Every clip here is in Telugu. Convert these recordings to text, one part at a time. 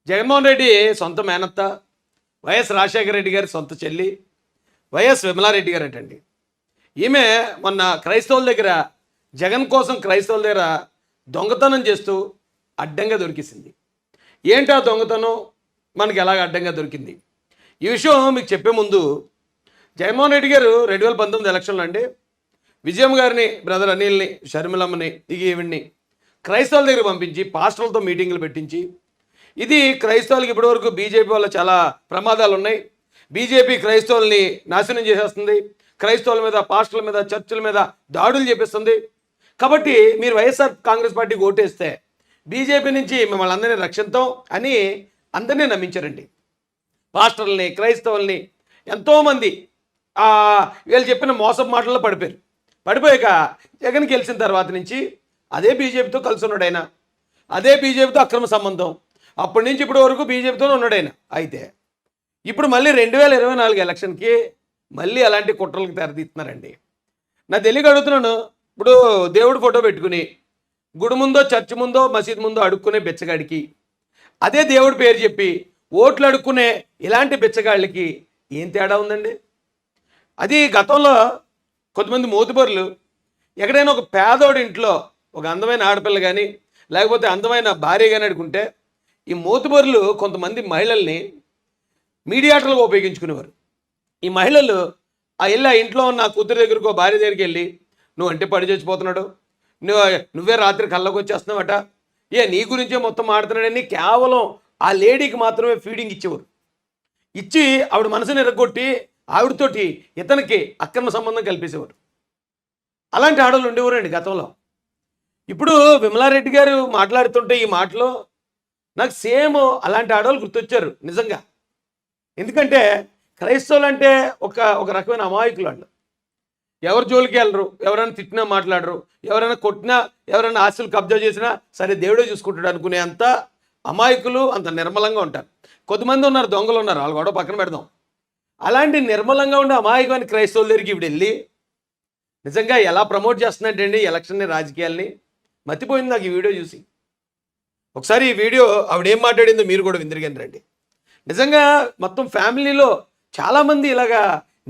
జగన్మోహన్ రెడ్డి సొంత మేనత్త, వైఎస్ రాజశేఖర రెడ్డి గారి సొంత చెల్లి, వైఎస్ విమలారెడ్డి గారు అటండి. ఈమె మొన్న క్రైస్తవుల దగ్గర, జగన్ కోసం క్రైస్తవుల దగ్గర దొంగతనం చేస్తూ అడ్డంగా దొరికిసింది. ఏంటి ఆ దొంగతనం, మనకి ఎలాగ అడ్డంగా దొరికింది? ఈ విషయం మీకు చెప్పే ముందు, జగన్మోహన్ రెడ్డి గారు 2019 ఎలక్షన్లో అండి విజయమ్మ గారిని, బ్రదర్ అనిల్ని, షర్మిలమ్మని, ఈవిడ్ని క్రైస్తవుల దగ్గర పంపించి పాస్టర్లతో మీటింగులు పెట్టించి, ఇది క్రైస్తవులకి ఇప్పటివరకు బీజేపీ వల్ల చాలా ప్రమాదాలు ఉన్నాయి, బీజేపీ క్రైస్తవుల్ని నాశనం చేసేస్తుంది, క్రైస్తవుల మీద, పాస్టర్ల మీద, చర్చిల మీద దాడులు చేపిస్తుంది, కాబట్టి మీరు వైఎస్ఆర్ కాంగ్రెస్ పార్టీకి ఓటేస్తే బీజేపీ నుంచి మిమ్మల్ని అందరినీ రక్షిస్తాం అని అందరినీ నమ్మించారండి. పాస్టర్లని, క్రైస్తవుల్ని ఎంతోమంది వీళ్ళు చెప్పిన మోసపు మాటల్లో పడిపోయాక జగన్ గెలిచిన తర్వాత నుంచి అదే బీజేపీతో కలిసి ఉన్నాడు ఆయన, అదే బీజేపీతో అక్రమ సంబంధం, అప్పటి నుంచి ఇప్పటి వరకు బీజేపీతో ఉన్నాడు ఆయన. అయితే ఇప్పుడు మళ్ళీ 2024 ఎలక్షన్కి మళ్ళీ అలాంటి కుట్రలకు తెరదీస్తున్నారండి. నా తెలియక అడుగుతున్నాను, ఇప్పుడు దేవుడు ఫోటో పెట్టుకుని గుడి ముందో, చర్చి ముందో, మసీద్ ముందో అడుక్కునే బిచ్చగాడికి, అదే దేవుడి పేరు చెప్పి ఓట్లు అడుక్కునే ఇలాంటి బిచ్చగాళ్ళకి ఏం తేడా ఉందండి? అది గతంలో కొంతమంది మోతుబరులు ఎక్కడైనా ఒక పేదోడి ఇంట్లో ఒక అందమైన ఆడపిల్ల కానీ, లేకపోతే అందమైన భార్య కానీ అడుకుంటే, ఈ మోతుబరులు కొంతమంది మహిళల్ని మీడియాటర్లుగా ఉపయోగించుకునేవారు. ఈ మహిళలు ఆ ఇంట్లో ఉన్న కూతురు దగ్గరకు, భార్య దగ్గరికి వెళ్ళి, నువ్వు అంటే పడి చచ్చిపోతున్నాడు, నువ్వే రాత్రి కళ్ళకు వచ్చేస్తున్నావట, నీ గురించే మొత్తం ఆడుతున్నాడని కేవలం ఆ లేడీకి మాత్రమే ఫీడింగ్ ఇచ్చేవారు. ఇచ్చి ఆవిడ మనసుని ఎరగొట్టి ఆవిడతోటి ఇతనికి అక్రమ సంబంధం కల్పేసేవారు. అలాంటి ఆడవాళ్ళు ఉండేవారండి గతంలో. ఇప్పుడు విమలారెడ్డి గారు మాట్లాడుతుంటే ఈ మాటలో నాకు సేమ్ అలాంటి ఆడవాళ్ళు గుర్తొచ్చారు నిజంగా. ఎందుకంటే క్రైస్తవులు అంటే ఒక రకమైన అమాయకులు వాళ్ళు. ఎవరు జోలికి వెళ్ళరు, ఎవరైనా తిట్టినా మాట్లాడరు, ఎవరైనా కొట్టినా, ఎవరైనా ఆస్తులు కబ్జా చేసినా సరే దేవుడే చూసుకుంటాడు అనుకునే అంత అమాయకులు, అంత నిర్మలంగా ఉంటారు. కొంతమంది ఉన్నారు, దొంగలు ఉన్నారు, వాళ్ళు కూడా పక్కన పెడదాం. అలాంటి నిర్మలంగా ఉండే అమాయకమైన క్రైస్తవుల దగ్గరికి ఇప్పుడు వెళ్ళి నిజంగా ఎలా ప్రమోట్ చేస్తున్నట్టండి ఎలక్షన్ని, రాజకీయాల్ని. మతిపోయింది నాకు ఈ వీడియో చూసి. ఒకసారి ఈ వీడియో ఆవిడేం మాట్లాడిందో మీరు కూడా విందరిగని రండి. నిజంగా మొత్తం ఫ్యామిలీలో చాలామంది ఇలాగా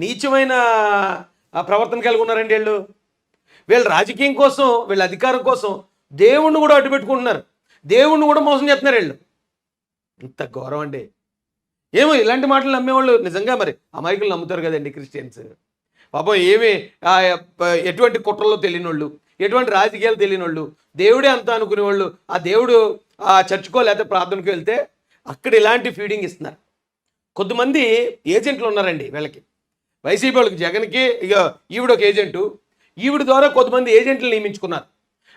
నీచమైన ప్రవర్తన కలిగి ఉన్నారండి. వీళ్ళు రాజకీయం కోసం, వీళ్ళ అధికారం కోసం దేవుణ్ణి కూడా అడ్డు పెట్టుకుంటున్నారు, దేవుణ్ణి కూడా మోసం చేస్తున్నారు వీళ్ళు. ఇంత ఘోరం అండి. ఏమో ఇలాంటి మాటలు నమ్మేవాళ్ళు నిజంగా మరి అమాయకులు నమ్ముతారు కదండి క్రిస్టియన్స్. పాపం ఏమి ఎటువంటి కుట్రలో తెలియని వాళ్ళు, ఎటువంటి రాజకీయాలు తెలియని వాళ్ళు, దేవుడే అంతా అనుకునేవాళ్ళు, ఆ దేవుడు ఆ చర్చుకో లేకపోతే ప్రార్థనకు వెళ్తే అక్కడ ఇలాంటి ఫీడింగ్ ఇస్తున్నారు. కొంతమంది ఏజెంట్లు ఉన్నారండి వీళ్ళకి, వైసీపీ వాళ్ళకి, జగన్కి. ఇక ఈవిడ ఒక ఏజెంటు, ఈవిడ ద్వారా కొంతమంది ఏజెంట్లు నియమించుకున్నారు.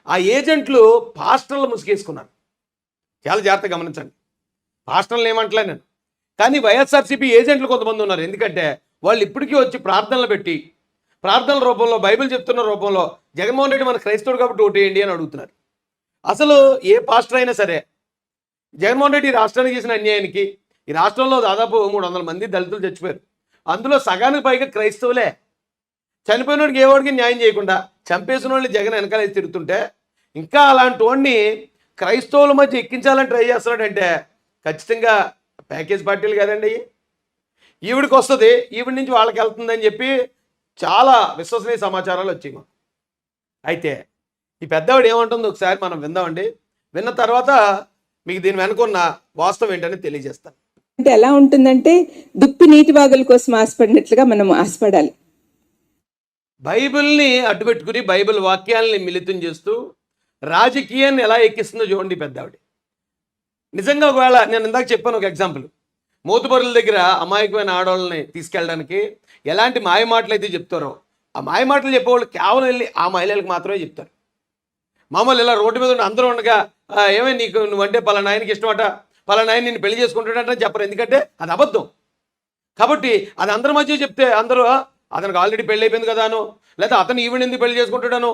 ఆ ఏజెంట్లు పాస్టర్లు ముసుగేసుకున్నారు. చాలా జాగ్రత్తగా గమనించండి. పాస్టర్లు ఏమంటలే నేను, కానీ వైఎస్ఆర్సీపీ ఏజెంట్లు కొంతమంది ఉన్నారు. ఎందుకంటే వాళ్ళు ఇప్పటికీ వచ్చి ప్రార్థనలు పెట్టి, ప్రార్థనల రూపంలో, బైబిల్ చెప్తున్న రూపంలో జగన్మోహన్ రెడ్డి మన క్రైస్తవుడు కాబట్టి ఓటేయండి అని అడుగుతున్నారు. అసలు ఏ పాస్టర్ అయినా సరే జగన్మోహన్ రెడ్డి ఈ రాష్ట్రానికి చేసిన అన్యాయానికి, ఈ రాష్ట్రంలో దాదాపు 300 మంది దళితులు చచ్చిపోయారు, అందులో సగానికి పైగా క్రైస్తవులే. చనిపోయిన వాడికి ఏ వాడికి న్యాయం చేయకుండా చంపేసిన వాళ్ళని జగన్ వెనకాల తిరుగుతుంటే ఇంకా అలాంటి వాడిని క్రైస్తవుల మధ్య ఎక్కించాలని ట్రై చేస్తున్నాడంటే ఖచ్చితంగా ప్యాకేజ్ పార్టీలు కదండి. ఈవిడికి వస్తుంది, ఈవిడి నుంచి వాళ్ళకి వెళ్తుందని చెప్పి చాలా విశ్వసనీయ సమాచారాలు వచ్చాయి మాకు. అయితే ఈ పెద్దవాడు ఏమంటుందో ఒకసారి మనం విందామండి. విన్న తర్వాత మీకు దీని వెనుకున్న వాస్తవం ఏంటని తెలియజేస్తాను. అంటే ఎలా ఉంటుందంటే దుప్పి నీటి వాగుల కోసం ఆశపడినట్లుగా మనం ఆశపడాలి. బైబిల్ని అడ్డుపెట్టుకుని బైబిల్ వాక్యాలని మిళితం చేస్తూ రాజకీయాన్ని ఎలా ఎక్కిస్తుందో చూడండి పెద్దవాడి. నిజంగా ఒకవేళ నేను ఇందాక చెప్పాను ఒక ఎగ్జాంపుల్, మోతుబరుల దగ్గర అమాయకమైన ఆడవాళ్ళని తీసుకెళ్ళడానికి ఎలాంటి మాయమాటలు అయితే చెప్తారో, ఆ మాయమాటలు చెప్పేవాళ్ళు కేవలం వెళ్ళి ఆ మహిళలకు మాత్రమే చెప్తారు. మామూలు ఇలా రోడ్డు మీద అందరూ ఉండగా ఏమే నువ్వంటే పలానా ఆయనకి ఇష్టమట, పలానా ఆయన నిన్ను పెళ్లి చేసుకుంటాడంటే చెప్పరు. ఎందుకంటే అది అబద్ధం. కాబట్టి అది అందరి మధ్య చెప్తే అందరూ అతనికి ఆల్రెడీ పెళ్ళి అయిపోయింది కదాను, లేదా అతను ఈవెన్ ఎందుకు పెళ్లి చేసుకుంటాడాను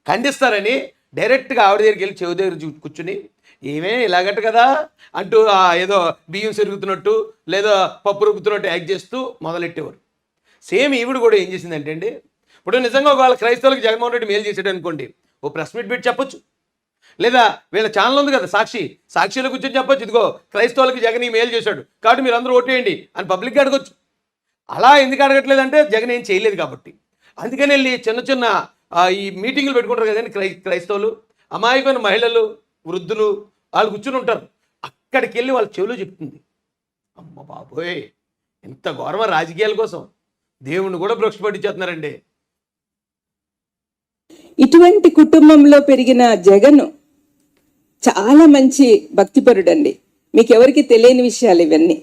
ఖండిస్తారని డైరెక్ట్గా ఆవిడ దగ్గరికి వెళ్ళి చెవి దగ్గర కూర్చుని ఏమే ఇలాగట్టు కదా అంటూ ఏదో బియ్యం సెరుగుతున్నట్టు లేదా పప్పు రుబ్బుతున్నట్టు యాక్ట్ చేస్తూ మొదలెట్టేవారు. సేమ్ ఈవిడ కూడా ఏం చేసిందంటే అండి, ఇప్పుడు నిజంగా ఒకవేళ క్రైస్తవులకు జగన్మోహన్ రెడ్డి మేలు చేసాడు అనుకోండి, ఓ ప్రెస్ మీట్ పెట్టి చెప్పొచ్చు, లేదా వీళ్ళ ఛానల్ ఉంది కదా సాక్షిలో కూర్చొని చెప్పొచ్చు, ఇదిగో క్రైస్తవులకి జగన్ ఈ మేలు చేశాడు కాబట్టి మీరు అందరూ ఓటేయండి అని పబ్లిక్గా అడగొచ్చు. అలా ఎందుకు అడగట్లేదంటే జగన్ ఏం చేయలేదు కాబట్టి. అందుకని వెళ్ళి చిన్న ఈ మీటింగులు పెట్టుకుంటారు కదండి క్రైస్తవులు, అమాయకమైన మహిళలు, వృద్ధులు వాళ్ళు కూర్చుని ఉంటారు. అక్కడికి వెళ్ళి వాళ్ళ చెవులు చెప్తుంది, అమ్మ బాబోయ్ ఇంత ఘోరమ రాజకీయాల కోసం దేవుణ్ణి కూడా భ్రష్టుపట్టించేస్తున్నారండి. ఇటువంటి కుటుంబంలో పెరిగిన జగన్ చాలా మంచి భక్తిపరుడండి. మీకు ఎవరికి తెలియని విషయాలు ఇవన్నీ,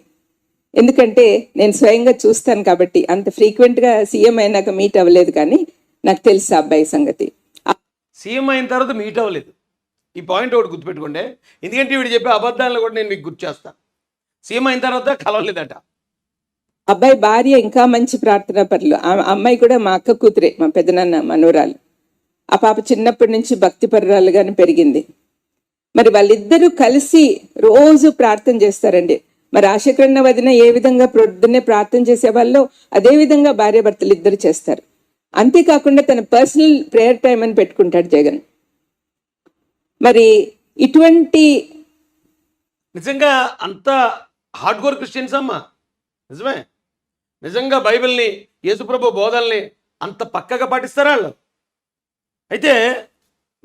ఎందుకంటే నేను స్వయంగా చూస్తాను కాబట్టి. అంత ఫ్రీక్వెంట్గా సీఎం అయినాక మీట్ అవ్వలేదు, కానీ నాకు తెలుసు అబ్బాయి సంగతి. సీఎం అయిన తర్వాత మీట్ అవ్వలేదు, ఈ పాయింట్ ఒకటి గుర్తుపెట్టుకోండి. ఎందుకంటే వీడు చెప్పే అబద్ధాలను కూడా నేను మీకు గుర్తు చేస్తాను. సీఎం అయిన తర్వాత కలవలేదట. అబ్బాయి భార్య ఇంకా మంచి ప్రార్థనా పరులు. ఆ అమ్మాయి కూడా మా అక్క కూతురే, మా పెదనాన్న మనవరాలు. ఆ పాప చిన్నప్పటి నుంచి భక్తిపరురాలుగానే పెరిగింది. మరి వాళ్ళిద్దరూ కలిసి రోజు ప్రార్థన చేస్తారండి. మరి రాజశేఖరన్న వదిన ఏ విధంగా పొద్దున్నే ప్రార్థన చేసేవాళ్ళో అదే విధంగా భార్యాభర్తలు ఇద్దరు చేస్తారు. అంతేకాకుండా తన పర్సనల్ ప్రేయర్ టైం అని పెట్టుకుంటాడు జగన్. మరి ఇటువంటి నిజంగా అంత హార్డ్ కోర్ క్రిస్టియన్స్ అమ్మా, నిజమే. నిజంగా బైబిల్ని, యేసుప్రభు బోధల్ని అంత పక్కగా పాటిస్తారా వాళ్ళు? అయితే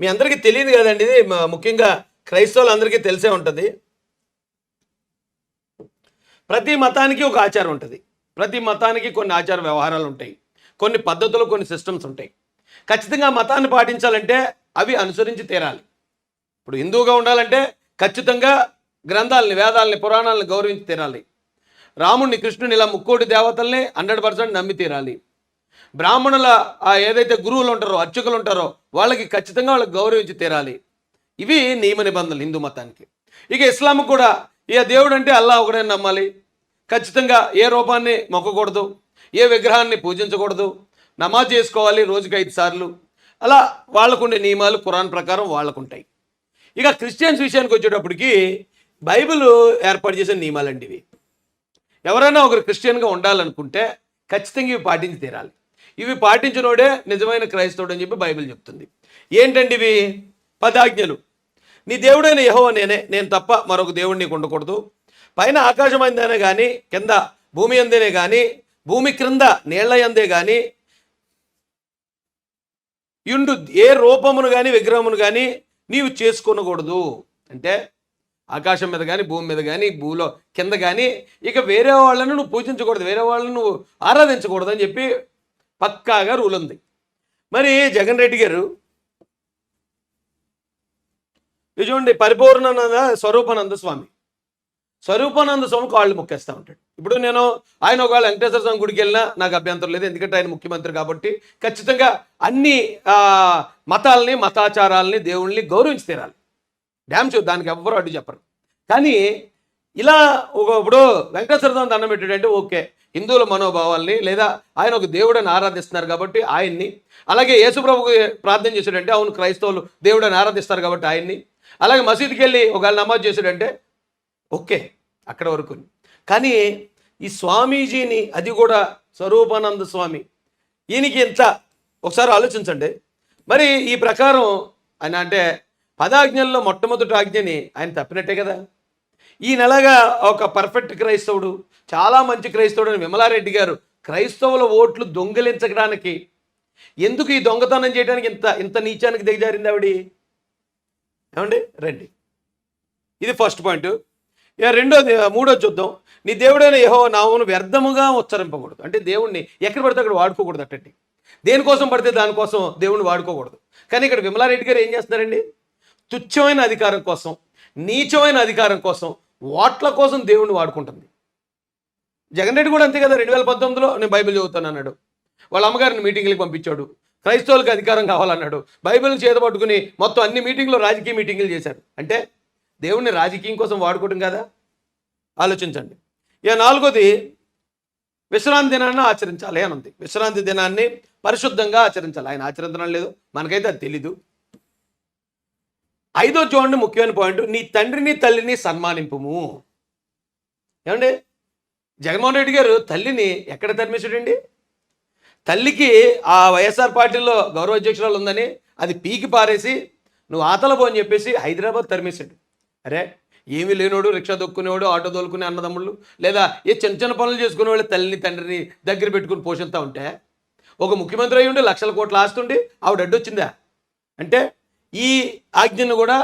మీ అందరికీ తెలియదు కదండి, ఇది ముఖ్యంగా క్రైస్తవులందరికీ తెలిసే ఉంటుంది. ప్రతి మతానికి ఒక ఆచారం ఉంటుంది, ప్రతి మతానికి కొన్ని ఆచార వ్యవహారాలు ఉంటాయి, కొన్ని పద్ధతులు, కొన్ని సిస్టమ్స్ ఉంటాయి. ఖచ్చితంగా మతాన్ని పాటించాలంటే అవి అనుసరించి తీరాలి. ఇప్పుడు హిందువుగా ఉండాలంటే ఖచ్చితంగా గ్రంథాలని, వేదాలని, పురాణాలను గౌరవించి తీరాలి. రాముడిని, కృష్ణుని ఇలా ముక్కోటి దేవతల్ని 100% నమ్మి తీరాలి. బ్రాహ్మణుల ఏదైతే గురువులు ఉంటారో, అర్చకులు ఉంటారో వాళ్ళకి ఖచ్చితంగా వాళ్ళకి గౌరవించి తీరాలి. ఇవి నియమ నిబంధనలు హిందూ మతానికి. ఇక ఇస్లాంకి కూడా ఇక దేవుడు అంటే అల్లా ఒకడే నమ్మాలి, ఖచ్చితంగా ఏ రూపాన్ని మొక్కకూడదు, ఏ విగ్రహాన్ని పూజించకూడదు, నమాజ్ చేసుకోవాలి రోజుకి 5 సార్లు. అలా వాళ్ళకుండే నియమాలు ఖురాన్ ప్రకారం వాళ్ళకుంటాయి. ఇక క్రిస్టియన్స్ విషయానికి వచ్చేటప్పటికి బైబిల్ ఏర్పాటు చేసిన నియమాలండి ఇవి. ఎవరైనా ఒకరు క్రిస్టియన్గా ఉండాలనుకుంటే ఖచ్చితంగా ఇవి పాటించి తీరాలి. ఇవి పాటించినోడే నిజమైన క్రైస్తవుడు అని చెప్పి బైబిల్ చెప్తుంది. ఏంటండి ఇవి? 10 ఆజ్ఞలు. నీ దేవుడైన యెహోవా నేనే, నేను తప్ప మరొక దేవుడు నీకు ఉండకూడదు. పైన ఆకాశం అందేనే కానీ, కింద భూమి అందేనే కానీ, భూమి క్రింద నీళ్ల అందే కానీ యుండు ఏ రూపమును కానీ విగ్రహమును కానీ నీవు చేసుకొనకూడదు. అంటే ఆకాశం మీద కానీ, భూమి మీద కానీ, భూలో కింద కానీ ఇక వేరే వాళ్ళను నువ్వు పూజించకూడదు, వేరే వాళ్ళని నువ్వు ఆరాధించకూడదు అని చెప్పి పక్కాగా రూల్ ఉంది. మరి జగన్ రెడ్డి గారు ఇది చూడండి, పరిపూర్ణానంద స్వరూపానంద స్వామి కాళ్ళు మొక్కేస్తూ ఉంటాడు. ఇప్పుడు నేను ఆయన ఒకవేళ వెంకటేశ్వర స్వామి గుడికి వెళ్ళినా నాకు అభ్యంతరం లేదు, ఎందుకంటే ఆయన ముఖ్యమంత్రి కాబట్టి ఖచ్చితంగా అన్ని మతాలని, మతాచారాలని, దేవుళ్ళని గౌరవించి తీరాలి. డ్యామ్ షూర్, దానికి ఎవ్వరూ అడ్డు చెప్పరు. కానీ ఇలా ఇప్పుడు వెంకటేశ్వర స్వామి దండం పెట్టాడంటే ఓకే, హిందువుల మనోభావాల్ని లేదా ఆయన ఒక దేవుడని ఆరాధిస్తున్నారు కాబట్టి ఆయన్ని, అలాగే యేసుప్రభుకి ప్రార్థన చేశాడంటే అవును క్రైస్తవులు దేవుడని ఆరాధిస్తారు కాబట్టి ఆయన్ని, అలాగే మసీదుకి వెళ్ళి ఒకవేళ నమాజ్ చేశాడంటే ఓకే అక్కడ వరకు. కానీ ఈ స్వామీజీని, అది కూడా స్వరూపానంద స్వామి, ఈయనకి ఎంత ఒకసారి ఆలోచించండి. మరి ఈ ప్రకారం ఆయన అంటే 10 ఆజ్ఞల్లో మొట్టమొదటి ఆజ్ఞని ఆయన తప్పినట్టే కదా. ఈయనలాగా ఒక పర్ఫెక్ట్ క్రైస్తవుడు, చాలా మంచి క్రైస్తవుడు అని విమలారెడ్డి గారు క్రైస్తవుల ఓట్లు దొంగిలించడానికి, ఎందుకు ఈ దొంగతనం చేయడానికి ఇంత నీచానికి దిగజారింది ఆవిడ? ఏమండి రండి, ఇది ఫస్ట్ పాయింట్. ఇక మూడోది చూద్దాం. నీ దేవుడైన యెహోవా నామమును వ్యర్థముగా ఉచ్చరింపకూడదు. అంటే దేవుణ్ణి ఎక్కడ పడితే అక్కడ వాడుకోకూడదు. అట్టండి దేనికోసం పడితే దానికోసం దేవుణ్ణి వాడుకోకూడదు. కానీ ఇక్కడ విమలారెడ్డి గారు ఏం చేస్తున్నారండి? తుచ్చమైన అధికారం కోసం, నీచమైన అధికారం కోసం, ఓట్ల కోసం దేవుణ్ణి వాడుకుంటుంది. జగన్ రెడ్డి కూడా అంతే కదా. 2019లో నేను బైబిల్ చదువుతాను అన్నాడు, వాళ్ళ అమ్మగారిని మీటింగ్లకి పంపించాడు, క్రైస్తవులకు అధికారం కావాలన్నాడు, బైబిల్ని చేతపట్టుకుని మొత్తం అన్ని మీటింగ్లో రాజకీయ మీటింగులు చేశారు. అంటే దేవుణ్ణి రాజకీయం కోసం వాడుకోవడం కదా. ఆలోచించండి. ఇక 4వది విశ్రాంతి దినాన్ని ఆచరించాలి అని ఉంది. విశ్రాంతి దినాన్ని పరిశుద్ధంగా ఆచరించాలి. ఆయన ఆచరించడం లేదు, మనకైతే అది తెలీదు. 5వ చూడండి, ముఖ్యమైన పాయింట్, నీ తండ్రిని తల్లిని సన్మానింపుము. ఏమండి జగన్మోహన్ రెడ్డి గారు తల్లిని ఎక్కడ తరిమేశాడండి? తల్లికి ఆ వైఎస్ఆర్ పార్టీలో గౌరవ అధ్యక్షురాలు ఉందని అది పీకి పారేసి నువ్వు ఆతల పో అని చెప్పేసి హైదరాబాద్ తరిమేశాడు. అరే ఏమీ లేనోడు, రిక్షా దొక్కునేవాడు, ఆటో దొలుకునే అన్నదమ్ముళ్ళు, లేదా ఏ చిన్న చిన్న పనులు చేసుకునే వాళ్ళు తల్లిని తండ్రిని దగ్గర పెట్టుకుని పోషిస్తూ ఉంటే, ఒక ముఖ్యమంత్రి అయ్యి ఉండి లక్షల కోట్లు ఆస్తుండి ఆవిడ అడ్డొచ్చిందా? అంటే ఈ ఆజ్ఞను కూడా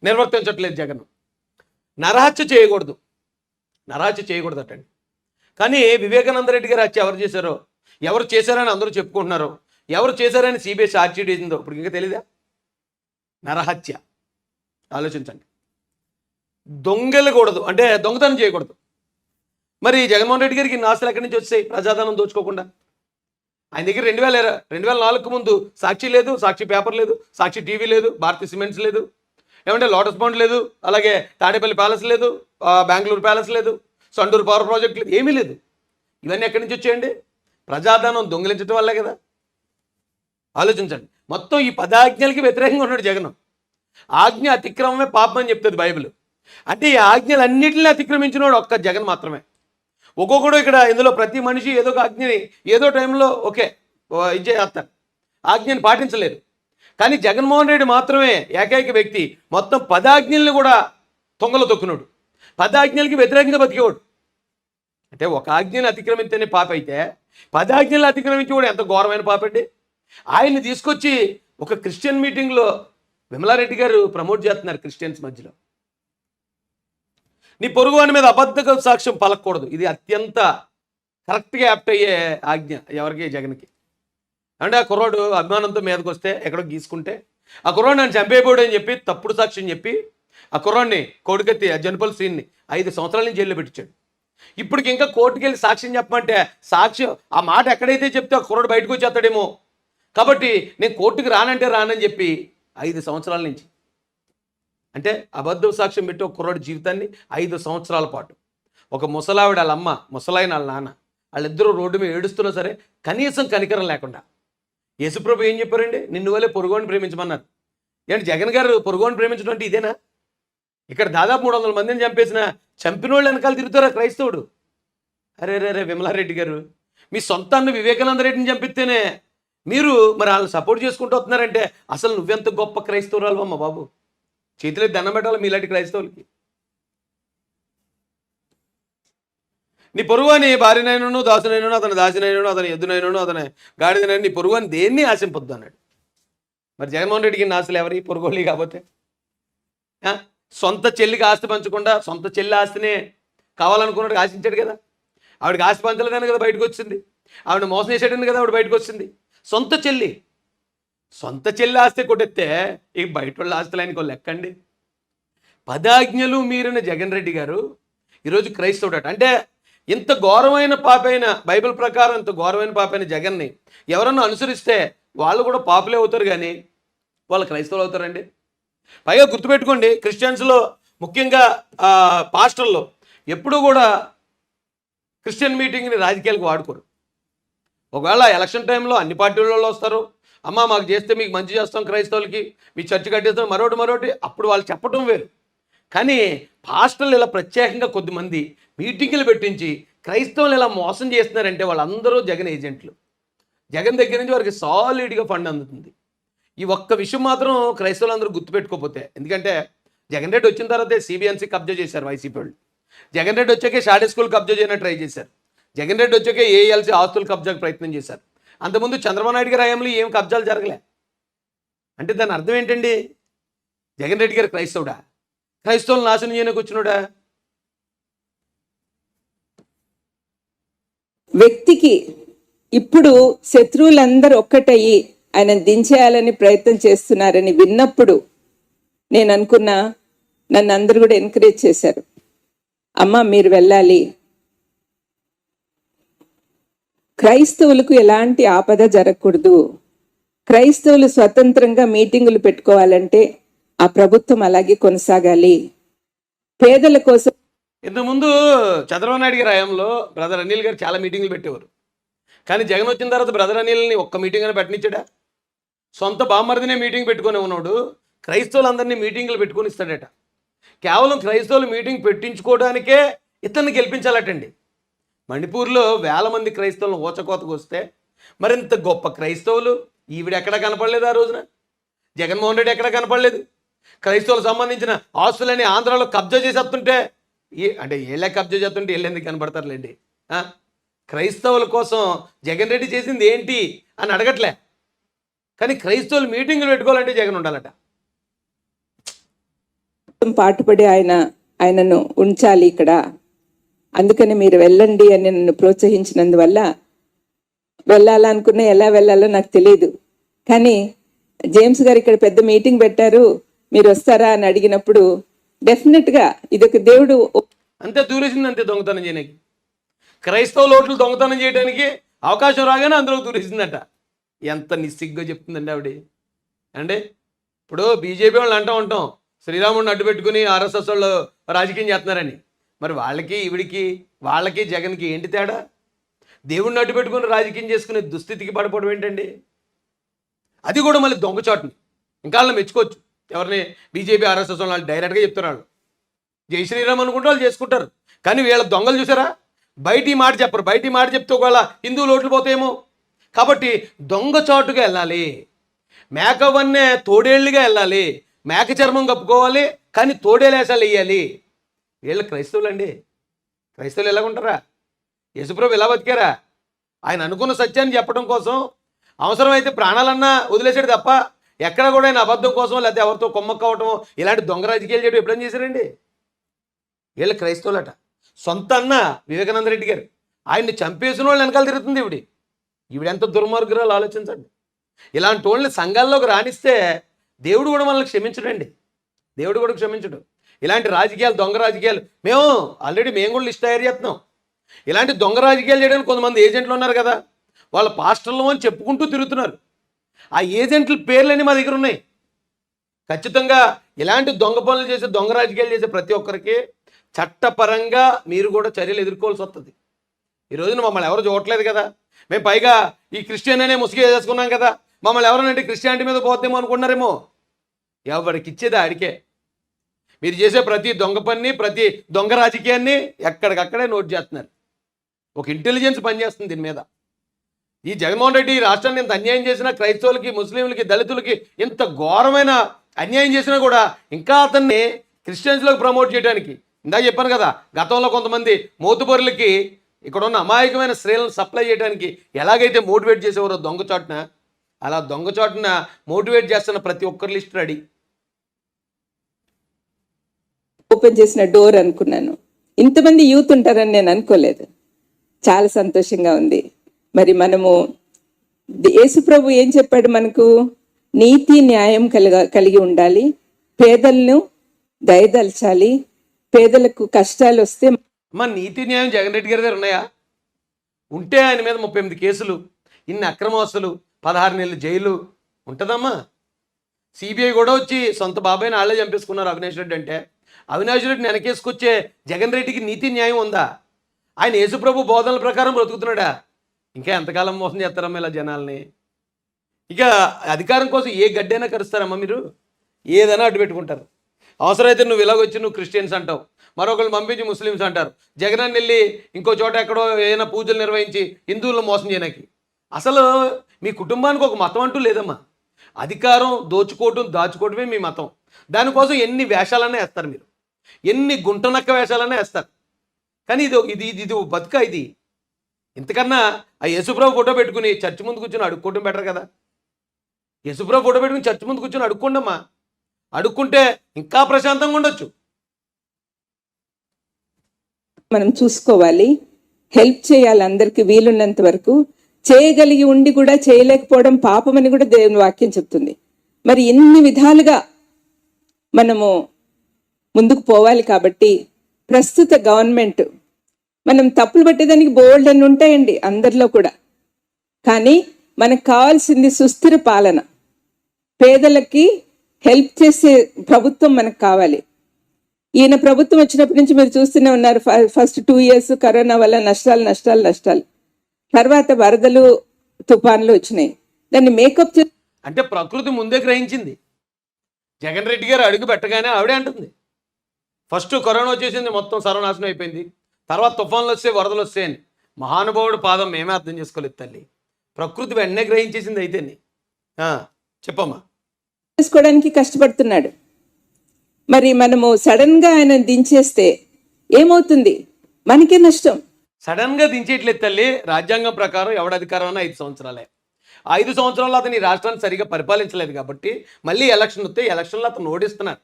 నిర్వర్తించట్లేదు జగన్. నరహత్య చేయకూడదు, నరహత్య చేయకూడదటండి. కానీ వివేకానంద రెడ్డి గారు హత్య ఎవరు చేశారో, ఎవరు చేశారని అందరూ చెప్పుకుంటున్నారు. ఎవరు చేశారని సిబిఐ ఛార్జ్షీట్ వేసిందో ఇప్పుడు ఇంకా తెలీదా? నరహత్య. ఆలోచించండి. దొంగలకూడదు అంటే దొంగతనం చేయకూడదు. మరి జగన్మోహన్ రెడ్డి గారికి ఇన్ని ఆస్తులు ఎక్కడి నుంచి వచ్చాయి ప్రజాధనం దోచుకోకుండా? ఆయన దగ్గర 2004 ముందు సాక్షి లేదు, సాక్షి పేపర్ లేదు, సాక్షి టీవీ లేదు, భారతీయ సిమెంట్స్ లేదు, ఏమంటే లోటస్ పాండ్ లేదు, అలాగే తాడేపల్లి ప్యాలెస్ లేదు, బెంగళూరు ప్యాలెస్ లేదు, సండూరు పవర్ ప్రాజెక్ట్ లేదు, ఏమీ లేదు. ఇవన్నీ ఎక్కడి నుంచి వచ్చాయండి? ప్రజాధనం దొంగిలించడం వల్లే కదా. ఆలోచించండి. మొత్తం ఈ 10 ఆజ్ఞలకి వ్యతిరేకంగా ఉన్నాడు జగన్. ఆజ్ఞ అతిక్రమమే పాపం అని చెప్తుంది బైబిల్. అంటే ఈ ఆజ్ఞలన్నింటినీ అతిక్రమించినోడు ఒక్క జగన్ మాత్రమే. ఒక్కొక్కడు ఇక్కడ ఇందులో ప్రతి మనిషి ఏదో ఒక ఆజ్ఞని ఏదో టైంలో ఇది చేస్తారు, ఆజ్ఞని పాటించలేరు. కానీ జగన్మోహన్ రెడ్డి మాత్రమే ఏకైక వ్యక్తి మొత్తం 10 ఆజ్ఞల్ని కూడా తొంగలో తొక్కున్నాడు. 10 ఆజ్ఞలకి వ్యతిరేకంగా బతికేవాడు. అంటే ఒక ఆజ్ఞని అతిక్రమించని పాప అయితే 10 ఆజ్ఞలు అతిక్రమించి కూడా ఎంత ఘోరమైన పాపండి. ఆయన్ని తీసుకొచ్చి ఒక క్రిస్టియన్ మీటింగ్లో విమలారెడ్డి గారు ప్రమోట్ చేస్తున్నారు క్రిస్టియన్స్ మధ్యలో. నీ పొరుగు వాని మీద అబద్ధ సాక్ష్యం పలకూడదు. ఇది అత్యంత కరెక్ట్గా యాప్ట్ అయ్యే ఆజ్ఞ ఎవరికి? జగన్కి. అంటే ఆ కుర్రాడు అభిమానంతో మీదకి వస్తే ఎక్కడో గీసుకుంటే ఆ కుర్రాడు నన్ను చంపేయబోడు అని చెప్పి తప్పుడు సాక్ష్యం చెప్పి ఆ కుర్రాడిని కోడికెత్తి ఆ జనపల్ శ్రీని 5 సంవత్సరాల నుంచి జైల్లో పెట్టించాడు. ఇప్పటికి ఇంకా కోర్టుకి వెళ్ళి సాక్ష్యం చెప్పమంటే సాక్ష్యం ఆ మాట ఎక్కడైతే చెప్తే ఆ కుర్రాడు బయటకు వచ్చేస్తాడేమో కాబట్టి నేను కోర్టుకి రానంటే రానని చెప్పి 5 సంవత్సరాల నుంచి, అంటే అబద్ధ సాక్ష్యం పెట్టి ఒక కుర్రాడి జీవితాన్ని 5 సంవత్సరాల పాటు ఒక ముసలావిడ వాళ్ళ అమ్మ, ముసలాయన వాళ్ళ నాన్న, వాళ్ళిద్దరూ రోడ్డు మీద ఏడుస్తున్నా సరే కనీసం కనికరం లేకుండా యేసుప్రభు ఏం చెప్పారండి? నిన్ను వల్లే పొరుగుని ప్రేమించమన్నారు. ఏంటి జగన్ గారు పొరుగుని ప్రేమించడం అంటే ఇదేనా? ఇక్కడ దాదాపు 300 మందిని చంపిన వాళ్ళు వెనకాల తిరుగుతారా క్రైస్తవుడు? అరే రే రే విమలారెడ్డి గారు, మీ సొంతాన్ని వివేకానంద రెడ్డిని చంపిస్తేనే మీరు మరి వాళ్ళని సపోర్ట్ చేసుకుంటూ వస్తున్నారంటే అసలు నువ్వెంత గొప్ప క్రైస్తవురాలు అమ్మ బాబు. చేతిలో దండం పెట్టాలి మీలాంటి క్రైస్తవులకి. నీ పొరుగుని భార్యనైనను దాసునైనను అతని దాసినైనను అతని ఎద్దునైనను అతని గాడిదనైనా నీ పొరుగుని దేన్ని ఆశింపొద్దు అన్నాడు. మరి జగన్మోహన్ రెడ్డికి ఆస్తులు ఎవరి? పొరుగులి కాకపోతే సొంత చెల్లికి ఆస్తి పంచకుండా సొంత చెల్లి ఆస్తినే కావాలనుకున్నాడు, ఆశించాడు కదా. ఆవిడకి ఆస్తి పంచలేదని కదా బయటకు వచ్చింది, ఆవిడ మోసం చేసేటని కదా ఆవిడ బయటకు వచ్చింది. సొంత చెల్లి ఆస్తి కొట్టెత్తే ఇక బయట వాళ్ళ ఆస్తులు ఆయనకు లెక్కండి. 10 ఆజ్ఞలు మీరిన జగన్ రెడ్డి గారు ఈరోజు క్రైస్తవుడట. అంటే ఇంత ఘోరమైన పాపైన బైబిల్ ప్రకారం ఇంత ఘోరమైన పాపైన జగన్ని ఎవరన్నా అనుసరిస్తే వాళ్ళు కూడా పాపులే అవుతారు, కానీ వాళ్ళు క్రైస్తవులు అవుతారండి. పైగా గుర్తుపెట్టుకోండి, క్రిస్టియన్స్లో ముఖ్యంగా పాస్టర్లో ఎప్పుడూ కూడా క్రిస్టియన్ మీటింగ్ని రాజకీయాలకు వాడుకోరు. ఒకవేళ ఎలక్షన్ టైంలో అన్ని పార్టీల వాళ్ళు వస్తారు, అమ్మ మాకు చేస్తే మీకు మంచి చేస్తాం క్రైస్తవులకి, మీ చర్చి కట్టేస్తాం మరొకటి, అప్పుడు వాళ్ళు చెప్పడం వేరు. కానీ పాస్టర్లు ఇలా ప్రత్యేకంగా కొద్దిమంది మీటింగులు పెట్టించి క్రైస్తవులు ఇలా మోసం చేస్తున్నారంటే వాళ్ళందరూ జగన్ ఏజెంట్లు. జగన్ దగ్గర నుంచి వారికి సాలిడ్గా ఫండ్ అందుతుంది. ఈ ఒక్క విషయం మాత్రం క్రైస్తవులు అందరూ గుర్తుపెట్టుకోకపోతే, ఎందుకంటే జగన్ రెడ్డి వచ్చిన తర్వాతే సిబిఎన్సీ కబ్జా చేశారు వైసీపీ వాళ్ళు. జగన్ రెడ్డి వచ్చాకే షాడే స్కూల్ కబ్జా చేయడానికి ట్రై చేశారు. జగన్ రెడ్డి వచ్చాకే ఏఎల్సీ ఆస్తులు కబ్జాకు ప్రయత్నం చేశారు. అంతకుముందు చంద్రబాబు నాయుడు గారి హయాంలో ఏం కబ్జాలు జరగలే. అంటే దాని అర్థం ఏంటండి? జగన్ రెడ్డి గారు క్రైస్తవుడా? క్రైస్తవులు నాశనం చేయడానికి వచ్చినోడా? వ్యక్తికి ఇప్పుడు శత్రువులందరూ ఒక్కటయ్యి ఆయన దించేయాలని ప్రయత్నం చేస్తున్నారని విన్నప్పుడు నేను అనుకున్నా, నన్ను అందరూ కూడా ఎంకరేజ్ చేశారు. అమ్మ మీరు వెళ్ళాలి, క్రైస్తవులకు ఎలాంటి ఆపద జరగకూడదు, క్రైస్తవులు స్వతంత్రంగా మీటింగులు పెట్టుకోవాలంటే ఆ ప్రభుత్వం అలాగే కొనసాగాలి, పేదల కోసం. ఇంతకుముందు చంద్రబాబు నాయుడు గారి హయాంలో బ్రదర్ అనిల్ గారు చాలా మీటింగులు పెట్టేవారు. కానీ జగన్ వచ్చిన తర్వాత బ్రదర్ అనిల్ని ఒక్క మీటింగ్ అని పెట్టనిచ్చాడా? సొంత బామ్మర్దినే మీటింగ్ పెట్టుకుని ఉన్నాడు, క్రైస్తవులందరినీ మీటింగులు పెట్టుకొని ఇస్తాడట. కేవలం క్రైస్తవులు మీటింగ్ పెట్టించుకోవడానికే ఇతన్ని గెలిపించాలటండి. మణిపూర్లో 1000 మంది క్రైస్తవులను ఊచకోతకు వస్తే మరింత గొప్ప క్రైస్తవులు ఈవిడ ఎక్కడా కనపడలేదు ఆ రోజున. జగన్మోహన్ రెడ్డి ఎక్కడ కనపడలేదు. క్రైస్తవులకు సంబంధించిన ఆస్తులని ఆంధ్రాలో కబ్జా చేసేస్తుంటే అంటే వీళ్ళే కబ్జా చేస్తుంటే వీళ్ళు ఎందుకు కనపడతారులేండి. క్రైస్తవుల కోసం జగన్ రెడ్డి చేసింది ఏంటి అని అడగట్లే. కానీ క్రైస్తవులు మీటింగులు పెట్టుకోవాలంటే జగన్ ఉండాలట. పాటుపడి ఆయనను ఉంచాలి ఇక్కడ, అందుకని మీరు వెళ్ళండి అని నన్ను ప్రోత్సహించినందువల్ల వెళ్ళాలనుకున్నా, ఎలా వెళ్ళాలో నాకు తెలియదు. కానీ జేమ్స్ గారు ఇక్కడ పెద్ద మీటింగ్ పెట్టారు, మీరు వస్తారా అని అడిగినప్పుడు డెఫినెట్గా ఇదొక దేవుడు అంతే దూరేసింది, అంతే దొంగతనం చేయడానికి. క్రైస్తవ ఓట్లు దొంగతనం చేయడానికి అవకాశం రాగానే అందులో దూరేసిందట. ఎంత నిస్సిగ్గా చెప్తుందండి ఆవిడ. అంటే ఇప్పుడు బీజేపీ వాళ్ళు అంటూ ఉంటాం శ్రీరాముడిని అడ్డు పెట్టుకుని ఆర్ఎస్ఎస్ వాళ్ళు రాజకీయం చేస్తున్నారని. మరి వాళ్ళకి ఈవిడికి వాళ్ళకి జగన్కి ఏంటి తేడా? దేవుడిని అడ్డు పెట్టుకుని రాజకీయం చేసుకునే దుస్థితికి పడిపోవడం ఏంటండి? అది కూడా మళ్ళీ దొంగచాటుని. ఇంకా వాళ్ళని మెచ్చుకోవచ్చు. ఎవరిని? బీజేపీ ఆర్ఎస్ఎస్ వాళ్ళు డైరెక్ట్గా చెప్తున్నారు. జై శ్రీరామ్ అనుకుంటే వాళ్ళు చేసుకుంటారు. కానీ వీళ్ళ దొంగలు చూసారా, బయట ఈ మాట చెప్పరు. బయట ఈ మాట చెప్తే ఒకవేళ హిందువులు ఓట్లు పోతాయేమో. కాబట్టి దొంగచాటుగా వెళ్ళాలి, మేకవన్నే తోడేళ్ళుగా వెళ్ళాలి, మేక చర్మం కప్పుకోవాలి, కానీ తోడేలేసాలు వేయాలి. వీళ్ళు క్రైస్తవులు అండి. క్రైస్తవులు ఎలాగుంటారా? యేసుప్రభు ఎలా బతికారా? ఆయన అనుకున్న సత్యాన్ని చెప్పడం కోసం అవసరమైతే ప్రాణాలన్నా వదిలేసాడు తప్ప ఎక్కడ కూడా ఆయన అబద్ధం కోసం లేకపోతే ఎవరితో కొమ్మక్కవటం ఇలాంటి దొంగ రాజకీయాలు చేయడం ఎప్పుడైనా చేశారండి? వీళ్ళు క్రైస్తవులట. సొంత అన్న వివేకానంద రెడ్డి గారు ఆయన్ని చంపేసిన వాళ్ళు వెనకాల తిరుగుతుంది ఈవిడెంత దుర్మార్గురాలు ఆలోచించండి. ఇలాంటి వాళ్ళని సంఘాల్లోకి రాణిస్తే దేవుడు కూడా మనల్ని క్షమించడండి. దేవుడు కూడా క్షమించడు. ఇలాంటి రాజకీయాలు, దొంగ రాజకీయాలు మేము కూడా లిస్ట్ తయారు చేస్తున్నాం. ఇలాంటి దొంగ రాజకీయాలు చేయడానికి కొంతమంది ఏజెంట్లు ఉన్నారు కదా, వాళ్ళ పాస్టర్లు అని చెప్పుకుంటూ తిరుగుతున్నారు. ఆ ఏజెంట్ల పేర్లన్నీ మా దగ్గర ఉన్నాయి. ఖచ్చితంగా ఇలాంటి దొంగ పనులు చేసే, దొంగ రాజకీయాలు చేసే ప్రతి ఒక్కరికి చట్టపరంగా మీరు కూడా చర్యలు ఎదుర్కోవాల్సి వస్తుంది. ఈ రోజున మమ్మల్ని ఎవరు చూడట్లేదు కదా, మేము పైగా ఈ క్రిస్టియన్ అనే ముసుగు వేసుకున్నాం కదా, మమ్మల్ని ఎవరనంటే క్రిస్టియానిటీ మీద పోతేమో అనుకున్నారేమో. ఎవరికి ఇచ్చేది ఆడికే. మీరు చేసే ప్రతి దొంగ పని, ప్రతి దొంగ రాజకీయాన్ని ఎక్కడికక్కడే నోట్ చేస్తున్నారు. ఒక ఇంటెలిజెన్స్ పనిచేస్తుంది దీని మీద. ఈ జగన్మోహన్ రెడ్డి ఈ రాష్ట్రాన్ని ఇంత అన్యాయం చేసినా, క్రైస్తవులకి, ముస్లింలకి, దళితులకి ఇంత ఘోరమైన అన్యాయం చేసినా కూడా ఇంకా అతన్ని క్రిస్టియన్స్లోకి ప్రమోట్ చేయడానికి, ఇందాక చెప్పాను కదా, గతంలో కొంతమంది మోతుబరులకి ఇక్కడ ఉన్న అమాయకమైన స్త్రీలను సప్లై చేయడానికి ఎలాగైతే మోటివేట్ చేసేవారో దొంగచాటున, అలా దొంగచాటున మోటివేట్ చేస్తున్న ప్రతి ఒక్కరి లిస్ట్ రెడీ. ఓపెన్ చేసిన డోర్ అనుకున్నాను. ఇంతమంది యూత్ ఉంటారని నేను అనుకోలేదు. చాలా సంతోషంగా ఉంది. మరి మనము యేసుప్రభు ఏం చెప్పాడు మనకు? నీతి న్యాయం కలిగి ఉండాలి, పేదలను దయదల్చాలి, పేదలకు కష్టాలు వస్తే. మా నీతి న్యాయం జగన్ రెడ్డి గారి దగ్గర ఉన్నాయా? ఉంటే ఆయన మీద 38 కేసులు, ఇన్ని అక్రమాస్తులు, 16 నెలలు జైలు ఉంటుందమ్మా. సిబిఐ కూడా వచ్చి సొంత బాబాయిని వాళ్ళే చంపేసుకున్నారు అవినాష్ రెడ్డి అంటే. అవినాష్ రెడ్డిని వెనకేసుకొచ్చే జగన్ రెడ్డికి నీతి న్యాయం ఉందా? ఆయన యేసుప్రభు బోధనల ప్రకారం బ్రతుకుతున్నాడా? ఇంకా ఎంతకాలం మోసం చేస్తారమ్మా ఇలా జనాల్ని? ఇక అధికారం కోసం ఏ గడ్డైనా కరుస్తారమ్మా మీరు, ఏదైనా అడ్డు పెట్టుకుంటారు. అవసరమైతే నువ్వు ఇలాగొచ్చి నువ్వు క్రిస్టియన్స్ అంటావు, మరొకరు పంపించి ముస్లిమ్స్ అంటారు. జగన్ వెళ్ళి ఇంకో చోట ఎక్కడో ఏదైనా పూజలు నిర్వహించి హిందువులను మోసం చేయడానికి. అసలు మీ కుటుంబానికి ఒక మతం అంటూ లేదమ్మా. అధికారం దోచుకోవటం, దాచుకోవటమే మీ మతం. దానికోసం ఎన్ని వేషాలన్నా వేస్తారు మీరు, ఎన్ని గుంటనక్క వేషాలన్నా వేస్తారు. కానీ ఇది బతుక. ఇది ఇంతకన్నా ఆ యేసుప్రభు ఫోటో పెట్టుకుని చర్చి ముందు కూర్చొని అడుక్కోవడం బెటర్ కదా. యేసుప్రభు ఫోటో పెట్టుకుని చర్చి ముందు కూర్చొని అడుక్కోండమ్మా. అడుక్కుంటే ఇంకా ప్రశాంతంగా ఉండొచ్చు. మనం చూసుకోవాలి, హెల్ప్ చేయాలి అందరికి వీలున్నంత వరకు. చేయగలిగి ఉండి కూడా చేయలేకపోవడం పాపం అని కూడా దేవుని వాక్యం చెప్తుంది. మరి ఎన్ని విధాలుగా మనము ముందుకు పోవాలి. కాబట్టి ప్రస్తుత గవర్నమెంట్, మనం తప్పులు పట్టేదానికి బోల్డ్ అని ఉంటాయండి అందరిలో కూడా, కానీ మనకు కావాల్సింది సుస్థిర పాలన. పేదలకి హెల్ప్ చేసే ప్రభుత్వం మనకు కావాలి. ఈయన ప్రభుత్వం వచ్చినప్పటి నుంచి మీరు చూస్తూనే ఉన్నారు. ఫస్ట్ 2 years కరోనా వల్ల నష్టాలు, తర్వాత వరదలు, తుఫాన్లు వచ్చినాయి. దాన్ని మేకప్ అంటే ప్రకృతి ముందే గ్రహించింది. జగన్ రెడ్డి గారు అడుగు పెట్టగానే ఆవిడే అంటుంది, ఫస్ట్ కరోనా వచ్చేసింది, మొత్తం సర్వనాశనం అయిపోయింది, తర్వాత తుఫాన్లు వస్తే, వరదలు వస్తాయని. మహానుభావుడు పాదం మేమే అర్థం చేసుకోలేదు తల్లి. ప్రకృతి వెంటనే గ్రహించేసింది. అయితేనే చెప్పమ్మా. చేసుకోవడానికి కష్టపడుతున్నాడు. మరి మనము సడన్ గా ఆయన దించేస్తే ఏమవుతుంది? మనకే నష్టం. సడన్గా దించేయట్లేదు తల్లి. రాజ్యాంగం ప్రకారం ఎవడ అధికారం అన్నా 5 సంవత్సరాలే. ఆ 5 సంవత్సరాల్లో అతను ఈ రాష్ట్రాన్ని సరిగా పరిపాలించలేదు కాబట్టి మళ్ళీ ఎలక్షన్ వస్తే ఎలక్షన్లో అతను ఓడిస్తున్నారు.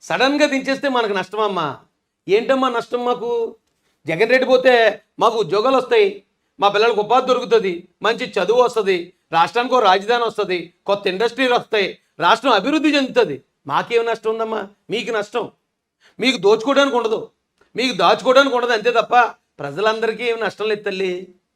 సడన్గా దించేస్తే మనకు నష్టమమ్మా. ఏంటమ్మా నష్టం మాకు? జగన్ రెడ్డి పోతే మాకు ఉద్యోగాలు వస్తాయి, మా పిల్లలకు ఉపాధి దొరుకుతుంది, మంచి చదువు వస్తుంది, రాష్ట్రానికి ఒక రాజధాని వస్తుంది, కొత్త ఇండస్ట్రీలు వస్తాయి, రాష్ట్రం అభివృద్ధి చెందుతుంది. మాకేం నష్టం ఉందమ్మా? మీకు నష్టం. మీకు దోచుకోవడానికి ఉండదు, మీకు దాచుకోవడానికి ఉండదు, అంతే తప్ప ప్రజలందరికీ ఏమి నష్టం లేదు తల్లి.